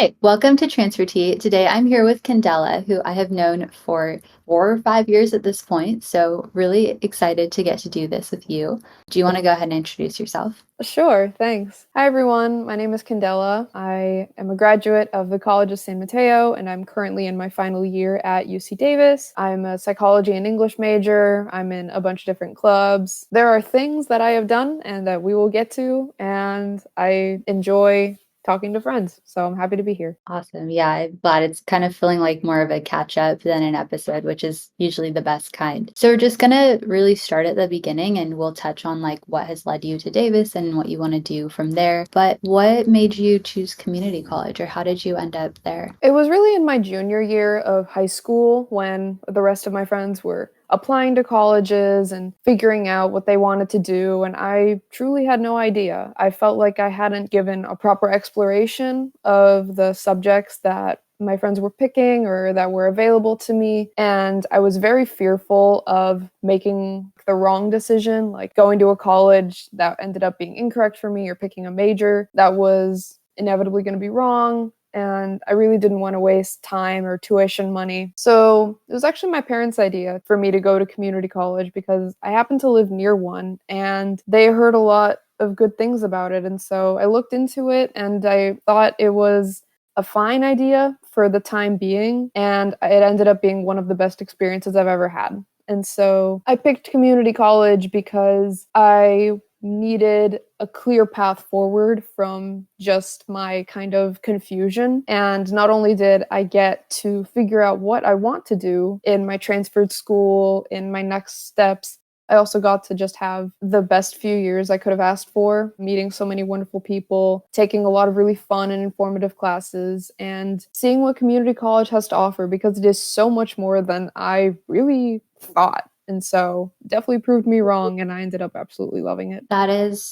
Hi, welcome to Transfer Tea. Today I'm here with Candela, who I have known for 4 or 5 years at this point. So, really excited to get to do this with you. Do you want to go ahead and introduce yourself? Sure, thanks. Hi, everyone. My name is Candela. I am a graduate of the College of San Mateo, and I'm currently in my final year at UC Davis. I'm a psychology and English major. I'm in a bunch of different clubs. There are things that I have done and that we will get to, and I enjoy talking to friends. So I'm happy to be here. Awesome. Yeah, I'm glad it's kind of feeling like more of a catch up than an episode, which is usually the best kind. So, we're just going to really start at the beginning and we'll touch on like what has led you to Davis and what you want to do from there. But what made you choose community college or how did you end up there? It was really in my junior year of high school when the rest of my friends were applying to colleges and figuring out what they wanted to do, and I truly had no idea. I felt like I hadn't given a proper exploration of the subjects that my friends were picking or that were available to me, and I was very fearful of making the wrong decision, like going to a college that ended up being incorrect for me or picking a major that was inevitably going to be wrong, and I really didn't want to waste time or tuition money. So it was actually my parents' idea for me to go to community college because I happened to live near one and they heard a lot of good things about it. And so I looked into it and I thought it was a fine idea for the time being. And it ended up being one of the best experiences I've ever had. And so I picked community college because I needed a clear path forward from just my kind of confusion. And not only did I get to figure out what I want to do in my transferred school, in my next steps, I also got to just have the best few years I could have asked for, meeting so many wonderful people, taking a lot of really fun and informative classes, and seeing what community college has to offer because it is so much more than I really thought. And so definitely proved me wrong, and I ended up absolutely loving it.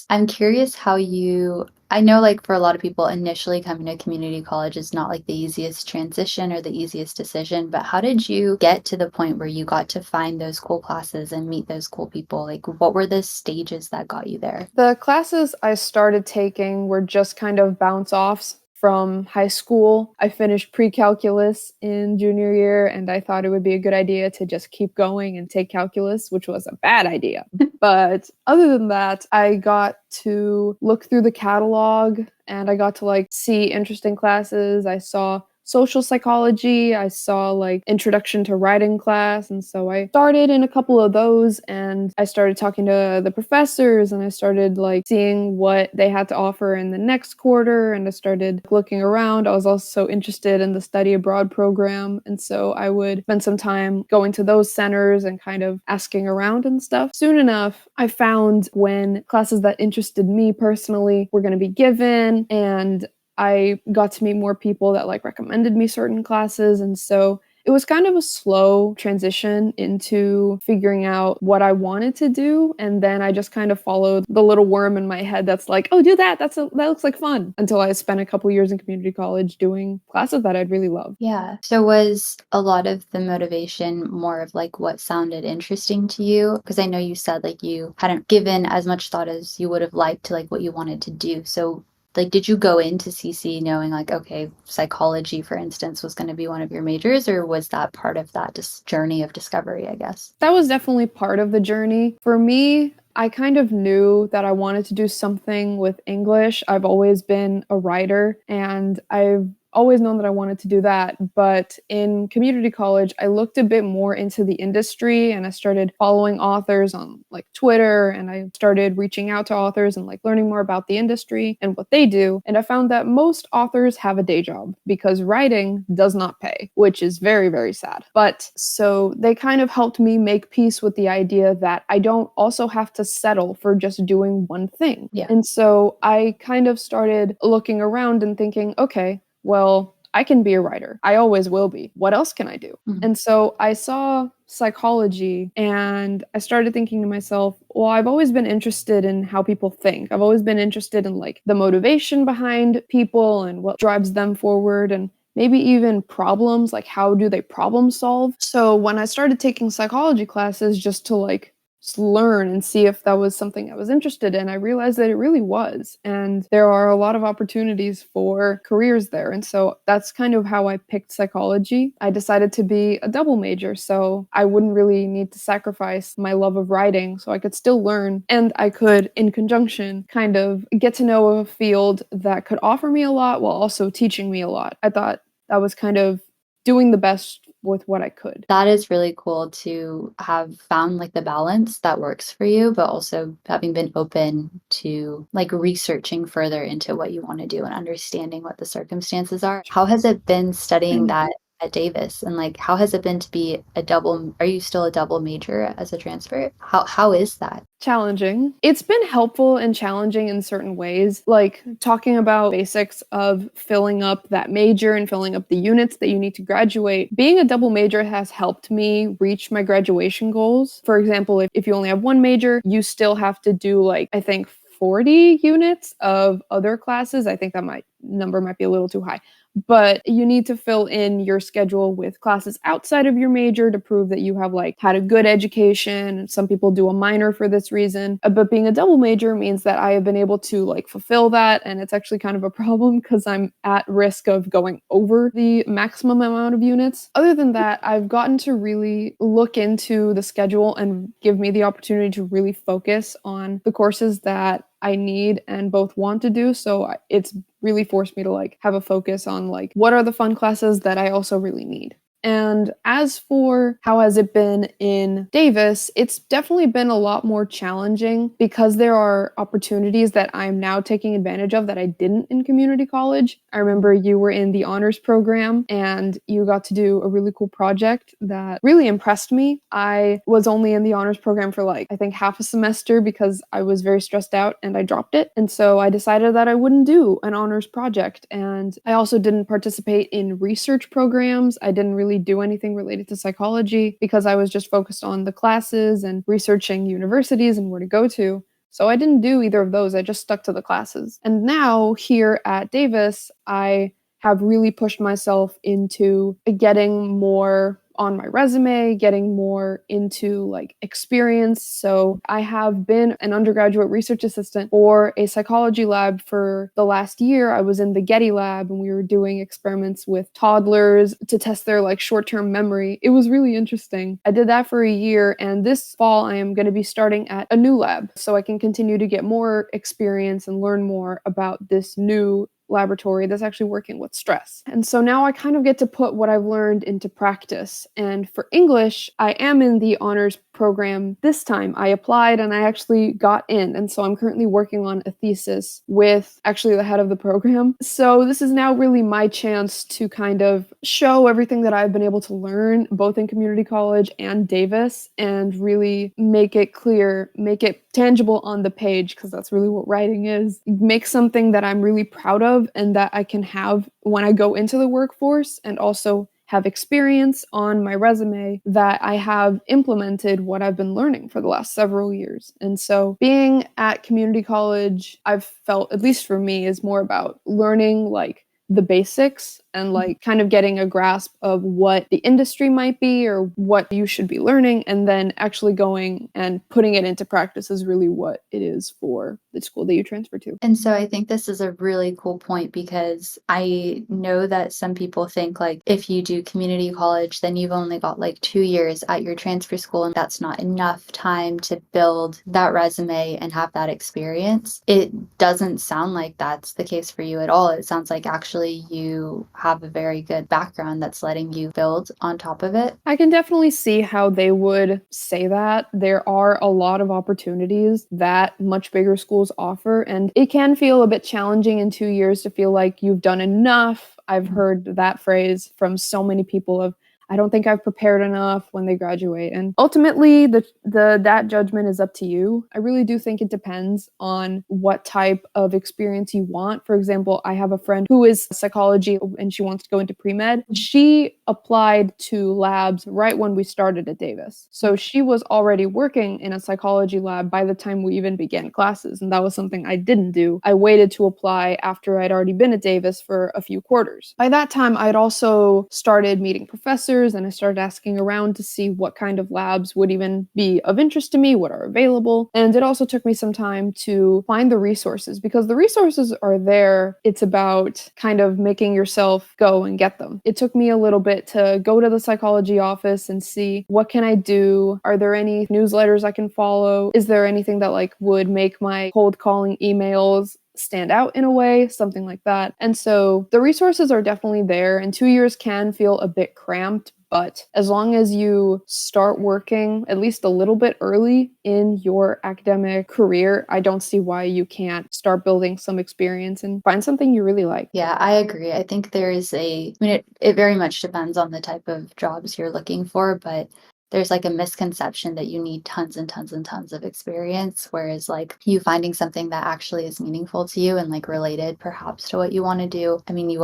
I'm curious how I know like for a lot of people, initially coming to community college is not like the easiest transition or the easiest decision, but how did you get to the point where you got to find those cool classes and meet those cool people? Like, what were the stages that got you there? The classes I started taking were just kind of bounce offs from high school. I finished pre-calculus in junior year and I thought it would be a good idea to just keep going and take calculus, which was a bad idea. But other than that, I got to look through the catalog and I got to like see interesting classes. I saw social psychology. I saw like introduction to writing class. And so I started in a couple of those and I started talking to the professors and I started like seeing what they had to offer in the next quarter. And I started looking around. I was also interested in the study abroad program. And so I would spend some time going to those centers and kind of asking around and stuff. Soon enough, I found when classes that interested me personally were going to be given, and I got to meet more people that like recommended me certain classes. And so it was kind of a slow transition into figuring out what I wanted to do. And then I just kind of followed the little worm in my head that's like, oh, do that. That looks like fun. Until I spent a couple years in community college doing classes that I'd really love. Yeah. So was a lot of the motivation more of like what sounded interesting to you? Because I know you said like you hadn't given as much thought as you would have liked to like what you wanted to do. So like did you go into CC knowing like okay, psychology for instance was going to be one of your majors or was that part of that journey of discovery, I guess? That was definitely part of the journey. For me, I kind of knew that I wanted to do something with English. I've always been a writer and I've always known that I wanted to do that. But in community college, I looked a bit more into the industry and I started following authors on like Twitter and I started reaching out to authors and like learning more about the industry and what they do. And I found that most authors have a day job because writing does not pay, which is very, very sad. But so they kind of helped me make peace with the idea that I don't also have to settle for just doing one thing. Yeah. And so I kind of started looking around and thinking, okay, well, I can be a writer. I always will be. What else can I do? Mhm. And so I saw psychology and I started thinking to myself, well, I've always been interested in how people think. I've always been interested in like the motivation behind people and what drives them forward and maybe even problems, like how do they problem solve? So when I started taking psychology classes just to like learn and see if that was something I was interested in, I realized that it really was. And there are a lot of opportunities for careers there. And so that's kind of how I picked psychology. I decided to be a double major, so I wouldn't really need to sacrifice my love of writing, so I could still learn and I could, in conjunction, kind of get to know a field that could offer me a lot while also teaching me a lot. I thought that was kind of doing the best with what I could. That is really cool to have found like the balance that works for you, but also having been open to like researching further into what you want to do and understanding what the circumstances are. How has it been studying that at Davis? And like how has it been to be a double, are you still a double major as a transfer? How is that? Challenging. It's been helpful and challenging in certain ways, like talking about basics of filling up that major and filling up the units that you need to graduate. Being a double major has helped me reach my graduation goals. For example, if you only have one major, you still have to do like, I think 40 units of other classes. I think that number might be a little too high, but you need to fill in your schedule with classes outside of your major to prove that you have like had a good education. Some people do a minor for this reason, but being a double major means that I have been able to like fulfill that. And it's actually kind of a problem because I'm at risk of going over the maximum amount of units. Other than that, I've gotten to really look into the schedule and give me the opportunity to really focus on the courses that I need and both want to do. So it's really forced me to like have a focus on like what are the fun classes that I also really need. And as for how has it been in Davis, it's definitely been a lot more challenging because there are opportunities that I'm now taking advantage of that I didn't in community college. I remember you were in the honors program and you got to do a really cool project that really impressed me. I was only in the honors program for like, I think half a semester because I was very stressed out and I dropped it. And so I decided that I wouldn't do an honors project. And I also didn't participate in research programs. I didn't really do anything related to psychology because I was just focused on the classes and researching universities and where to go to. So I didn't do either of those. I just stuck to the classes. And now here at Davis, I have really pushed myself into getting more on my resume, getting more into like experience. So I have been an undergraduate research assistant for a psychology lab for the last year. I was in the Getty lab and we were doing experiments with toddlers to test their like short-term memory. It was really interesting. I did that for a year, and this fall I am going to be starting at a new lab so I can continue to get more experience and learn more about this new laboratory that's actually working with stress. And so now I kind of get to put what I've learned into practice. And for English, I am in the honors program this time. I applied and I actually got in. And so I'm currently working on a thesis with actually the head of the program. So this is now really my chance to kind of show everything that I've been able to learn both in community college and Davis and really make it clear, make it tangible on the page, because that's really what writing is. Make something that I'm really proud of and that I can have when I go into the workforce, and also have experience on my resume that I have implemented what I've been learning for the last several years. And so being at community college, I've felt, at least for me, is more about learning like the basics and like kind of getting a grasp of what the industry might be or what you should be learning, and then actually going and putting it into practice is really what it is for the school that you transfer to. And so I think this is a really cool point because I know that some people think like if you do community college, then you've only got like 2 years at your transfer school and that's not enough time to build that resume and have that experience. It doesn't sound like that's the case for you at all. It sounds like actually you have a very good background that's letting you build on top of it. I can definitely see how they would say that. There are a lot of opportunities that much bigger schools offer, and it can feel a bit challenging in 2 years to feel like you've done enough. I've heard that phrase from so many people of, I don't think I've prepared enough when they graduate. And ultimately, that judgment is up to you. I really do think it depends on what type of experience you want. For example, I have a friend who is psychology and she wants to go into pre-med. She applied to labs right when we started at Davis. So she was already working in a psychology lab by the time we even began classes. And that was something I didn't do. I waited to apply after I'd already been at Davis for a few quarters. By that time, I'd also started meeting professors professors, and I started asking around to see what kind of labs would even be of interest to me, what are available. And it also took me some time to find the resources because the resources are there. It's about kind of making yourself go and get them. It took me a little bit to go to the psychology office and see what can I do? Are there any newsletters I can follow? Is there anything that like would make my cold calling emails stand out in a way, something like that. And so the resources are definitely there, and 2 years can feel a bit cramped, but as long as you start working at least a little bit early in your academic career, I don't see why you can't start building some experience and find something you really like. Yeah, I agree. I think it very much depends on the type of jobs you're looking for, but there's like a misconception that you need tons and tons and tons of experience, whereas like you finding something that actually is meaningful to you and like related perhaps to what you want to do. I mean,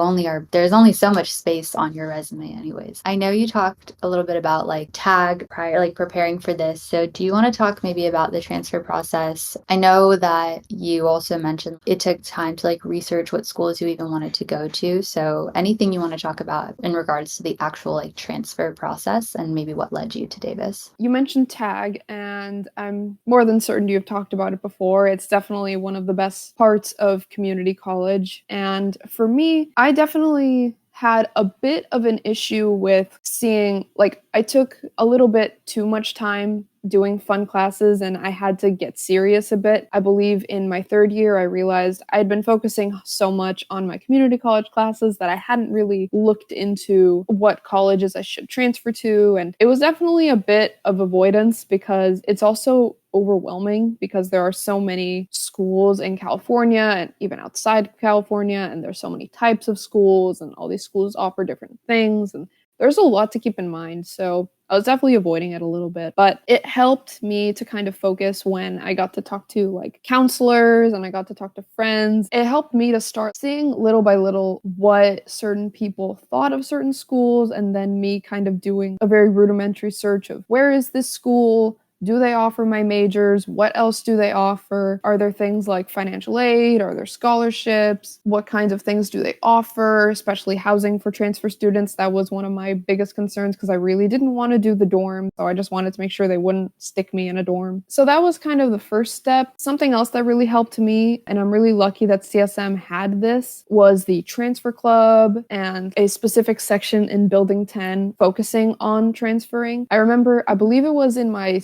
there's only so much space on your resume anyways. I know you talked a little bit about like tag prior, like preparing for this. So do you want to talk maybe about the transfer process? I know that you also mentioned it took time to like research what schools you even wanted to go to. So anything you want to talk about in regards to the actual like transfer process and maybe what led you to Davis? You mentioned tag, and I'm more than certain you've talked about it before. It's definitely one of the best parts of community college. And for me, I definitely had a bit of an issue with seeing, like, I took a little bit too much time doing fun classes and I had to get serious a bit. I believe in my third year, I realized I'd been focusing so much on my community college classes that I hadn't really looked into what colleges I should transfer to. And it was definitely a bit of avoidance because it's also overwhelming because there are so many schools in California and even outside California, and there's so many types of schools, and all these schools offer different things, and there's a lot to keep in mind. So I was definitely avoiding it a little bit, but it helped me to kind of focus when I got to talk to like counselors and I got to talk to friends. It helped me to start seeing little by little what certain people thought of certain schools, and then me kind of doing a very rudimentary search of where is this school? Do they offer my majors? What else do they offer? Are there things like financial aid? Are there scholarships? What kinds of things do they offer, especially housing for transfer students? That was one of my biggest concerns because I really didn't want to do the dorm. So I just wanted to make sure they wouldn't stick me in a dorm. So that was kind of the first step. Something else that really helped me, and I'm really lucky that CSM had this, was the transfer club and a specific section in Building 10 focusing on transferring. I believe it was in my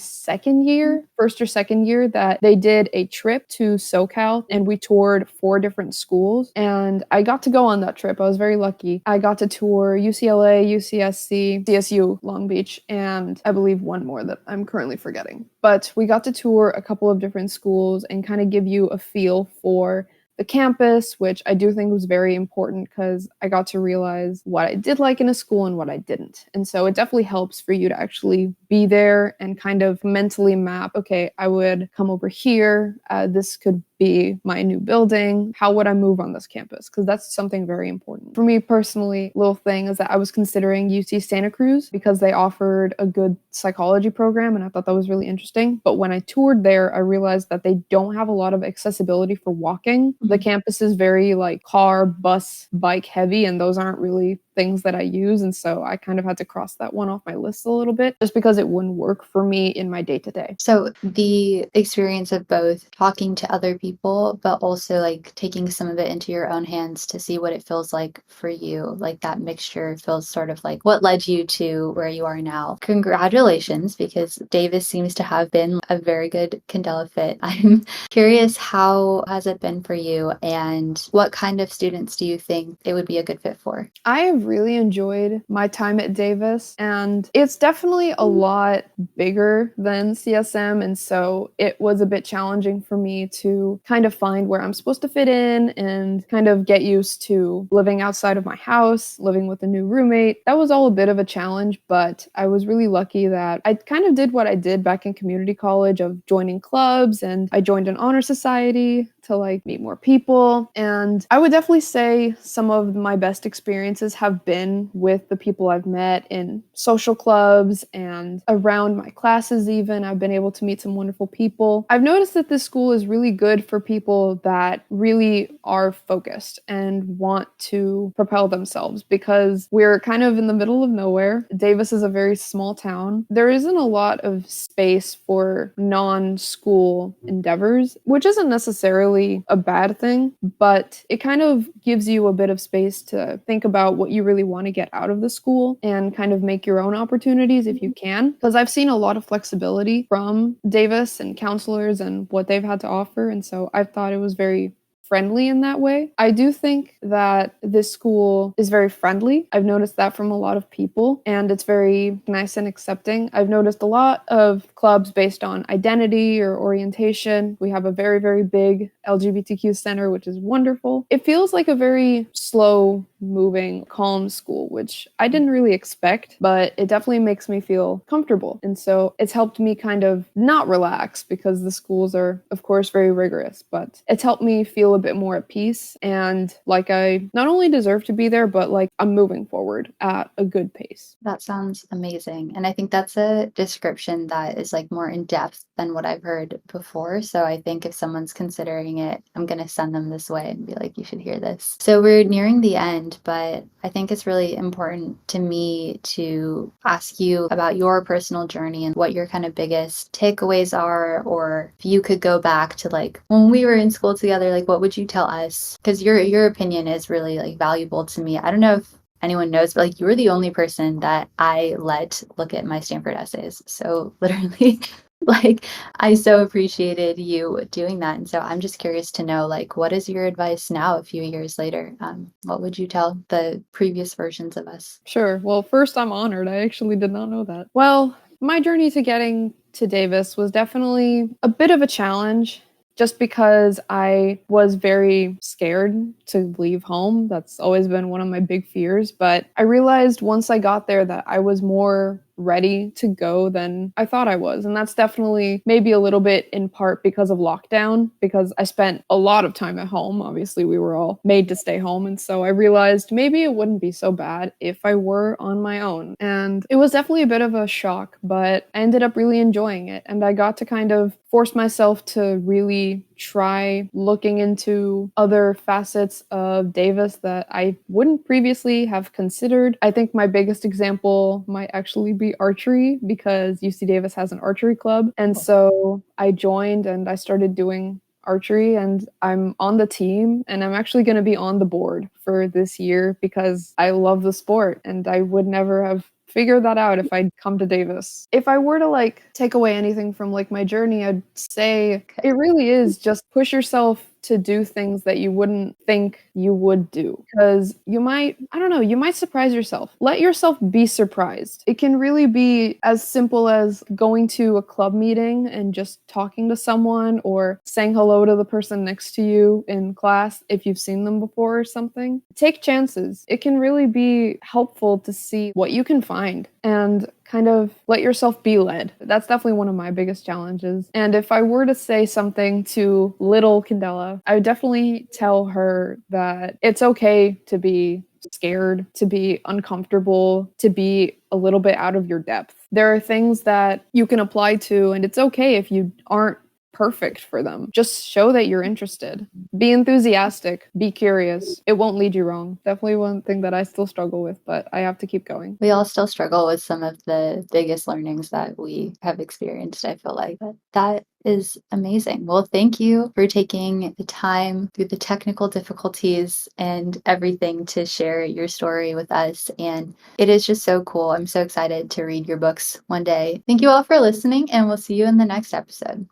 first or second year, that they did a trip to SoCal and we toured 4 different schools. And I got to go on that trip. I was very lucky. I got to tour UCLA, UCSC, CSU, Long Beach, and I believe one more that I'm currently forgetting. But we got to tour a couple of different schools and kind of give you a feel for the campus, which I do think was very important because I got to realize what I did like in a school and what I didn't. And so it definitely helps for you to actually be there and kind of mentally map, okay, I would come over here. This could be my new building. How would I move on this campus? Because that's something very important. For me personally, little thing is that I was considering UC Santa Cruz because they offered a good psychology program and I thought that was really interesting. But when I toured there, I realized that they don't have a lot of accessibility for walking. The campus is very like car, bus, bike heavy, and those aren't really things that I use. And so I kind of had to cross that one off my list a little bit just because it wouldn't work for me in my day to day. So the experience of both talking to other people, but also like taking some of it into your own hands to see what it feels like for you, like that mixture feels sort of like what led you to where you are now. Congratulations, because Davis seems to have been a very good Candela fit. I'm curious, how has it been for you and what kind of students do you think it would be a good fit for? I have really enjoyed my time at Davis, and it's definitely a lot bigger than CSM, and so it was a bit challenging for me to kind of find where I'm supposed to fit in and kind of get used to living outside of my house, living with a new roommate. That was all a bit of a challenge, but I was really lucky that I kind of did what I did back in community college of joining clubs, and I joined an honor society. to like meet more people. And I would definitely say some of my best experiences have been with the people I've met in social clubs and around my classes even. I've been able to meet some wonderful people. I've noticed that this school is really good for people that really are focused and want to propel themselves, because we're kind of in the middle of nowhere. Davis is a very small town. There isn't a lot of space for non-school endeavors, which isn't necessarily a bad thing, but it kind of gives you a bit of space to think about what you really want to get out of the school and kind of make your own opportunities if you can. Because I've seen a lot of flexibility from Davis and counselors and what they've had to offer. And so I thought it was very friendly in that way. I do think that this school is very friendly. I've noticed that from a lot of people, and it's very nice and accepting. I've noticed a lot of clubs based on identity or orientation. We have a very, very big LGBTQ center, which is wonderful. It feels like a very slow moving, calm school, which I didn't really expect, but it definitely makes me feel comfortable. And so it's helped me kind of not relax, because the schools are, of course, very rigorous, but it's helped me feel a bit more at peace and like I not only deserve to be there, but like I'm moving forward at a good pace. That sounds amazing. And I think that's a description that is like more in depth than what I've heard before. So I think if someone's considering it, I'm going to send them this way and be like, you should hear this. So we're nearing the end, but I think it's really important to me to ask you about your personal journey and what your kind of biggest takeaways are, or if you could go back to like when we were in school together, like what would you tell us? Because your opinion is really like valuable to me. I don't know if anyone knows, but like you were the only person that I let look at my Stanford essays. So literally, like I so appreciated you doing that. And so I'm just curious to know, like, what is your advice now, a few years later? What would you tell the previous versions of us? Sure. Well, first, I'm honored. I actually did not know that. Well, my journey to getting to Davis was definitely a bit of a challenge, just because I was very scared to leave home. That's always been one of my big fears. But I realized once I got there that I was more ready to go than I thought I was. And that's definitely maybe a little bit in part because of lockdown, because I spent a lot of time at home. Obviously, we were all made to stay home. And so I realized maybe it wouldn't be so bad if I were on my own. And it was definitely a bit of a shock, but I ended up really enjoying it. And I got to kind of force myself to really try looking into other facets of Davis that I wouldn't previously have considered. I think my biggest example might actually be archery, because UC Davis has an archery club. And so I joined and I started doing archery, and I'm on the team, and I'm actually going to be on the board for this year because I love the sport, and I would never have figured that out if I'd come to Davis. If I were to like take away anything from like my journey, I'd say it really is just push yourself to do things that you wouldn't think you would do, because you might, I don't know, you might surprise yourself. Let yourself be surprised. It can really be as simple as going to a club meeting and just talking to someone, or saying hello to the person next to you in class if you've seen them before or something. Take chances. It can really be helpful to see what you can find and kind of let yourself be led. That's definitely one of my biggest challenges. And if I were to say something to little Candela, I would definitely tell her that it's okay to be scared, to be uncomfortable, to be a little bit out of your depth. There are things that you can apply to, and it's okay if you aren't perfect for them. Just show that you're interested. Be enthusiastic. Be curious. It won't lead you wrong. Definitely one thing that I still struggle with, but I have to keep going. We all still struggle with some of the biggest learnings that we have experienced, I feel like. But that is amazing. Well, thank you for taking the time through the technical difficulties and everything to share your story with us. And it is just so cool. I'm so excited to read your books one day. Thank you all for listening, and we'll see you in the next episode.